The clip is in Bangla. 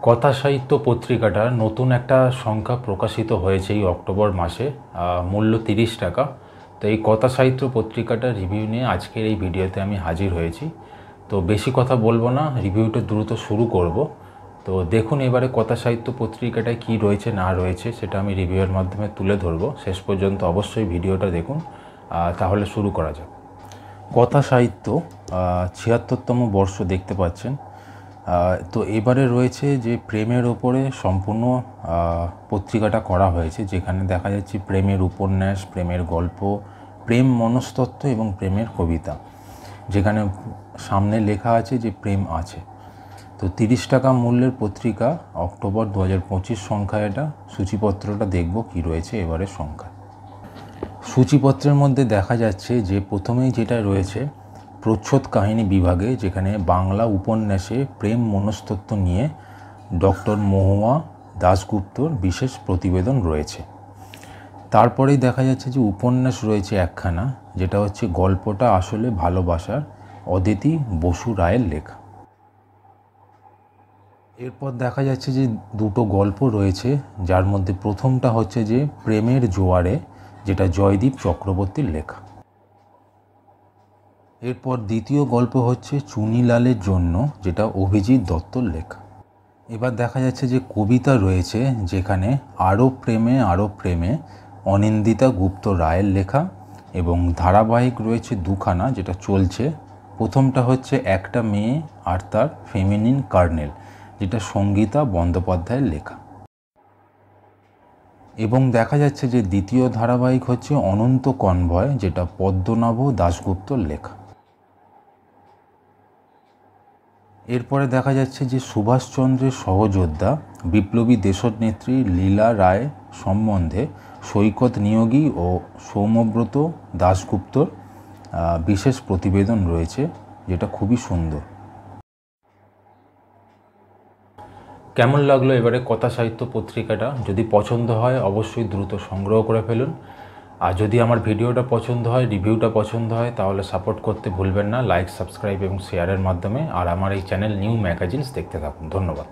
কথা সাহিত্য পত্রিকাটার নতুন একটা সংখ্যা প্রকাশিত হয়েছে এই অক্টোবর মাসে। মূল্য 30 টাকা। তো এই কথা সাহিত্য পত্রিকাটার রিভিউ নিয়ে আজকের এই ভিডিওতে আমি হাজির হয়েছি। তো বেশি কথা বলবো না, রিভিউটা দ্রুত শুরু করব। তো দেখুন এবারে কথা সাহিত্য পত্রিকাটায় কি রয়েছে না রয়েছে সেটা আমি রিভিউয়ের মাধ্যমে তুলে ধরবো। শেষ পর্যন্ত অবশ্যই ভিডিওটা দেখুন, তাহলে শুরু করা যাক। কথা সাহিত্য 76তম বর্ষ দেখতে পাচ্ছেন। তো এবারে রয়েছে যে প্রেমের ওপরে সম্পূর্ণ পত্রিকাটা করা হয়েছে, যেখানে দেখা যাচ্ছে প্রেমের উপন্যাস, প্রেমের গল্প, প্রেম মনস্তত্ত্ব এবং প্রেমের কবিতা, যেখানে সামনে লেখা আছে যে প্রেম আছে। তো 30 টাকা মূল্যের পত্রিকা, অক্টোবর 2025 সংখ্যা। এটা সূচিপত্রটা দেখব কি রয়েছে এবারে সংখ্যা। সূচিপত্রের মধ্যে দেখা যাচ্ছে যে প্রথমেই যেটা রয়েছে প্রচ্ছদ কাহিনী বিভাগে, যেখানে বাংলা উপন্যাসে প্রেম মনস্তত্ত্ব নিয়ে ডক্টর মহুয়া দাশগুপ্তর বিশেষ প্রতিবেদন রয়েছে। তারপরেই দেখা যাচ্ছে যে উপন্যাস রয়েছে একখানা, যেটা হচ্ছে গল্পটা আসলে ভালোবাসার, অদিতি বসু রায়ের লেখা। এরপর দেখা যাচ্ছে যে দুটো গল্প রয়েছে, যার মধ্যে প্রথমটা হচ্ছে যে প্রেমের জোয়ারে, যেটা জয়দীপ চক্রবর্তীর লেখা। এরপর দ্বিতীয় গল্প হচ্ছে চুনিলালের জন্য, যেটা অভিজিৎ দত্তর লেখা। এবার দেখা যাচ্ছে যে কবিতা রয়েছে, যেখানে আরও প্রেমে আরও প্রেমে, অনিন্দিতা গুপ্ত রায়ের লেখা। এবং ধারাবাহিক রয়েছে দুখানা, যেটা চলছে। প্রথমটা হচ্ছে একটা মেয়ে আর তার ফেমিনিন কার্নেল, যেটা সঙ্গীতা বন্দ্যোপাধ্যায়ের লেখা। এবং দেখা যাচ্ছে যে দ্বিতীয় ধারাবাহিক হচ্ছে অনন্ত কনভয়, যেটা পদ্মনাভ দাশগুপ্তর লেখা। এরপরে দেখা যাচ্ছে যে সুভাষচন্দ্রের সহযোদ্ধা বিপ্লবী দেশনেত্রী লীলা রায় সম্বন্ধে সৈকত নিয়োগী ও সৌম্যব্রত দাশগুপ্তর বিশেষ প্রতিবেদন রয়েছে, যেটা খুবই সুন্দর। কেমন লাগলো এবারে কথা সাহিত্য পত্রিকাটা? যদি পছন্দ হয় অবশ্যই দ্রুত সংগ্রহ করে ফেলুন। আর যদি আমার ভিডিওটা পছন্দ হয়, রিভিউটা পছন্দ হয়, তাহলে সাপোর্ট করতে ভুলবেন না লাইক, সাবস্ক্রাইব এবং শেয়ারের মাধ্যমে। আর আমার এই চ্যানেল নিউ ম্যাগাজিনস দেখতে থাকুন। ধন্যবাদ।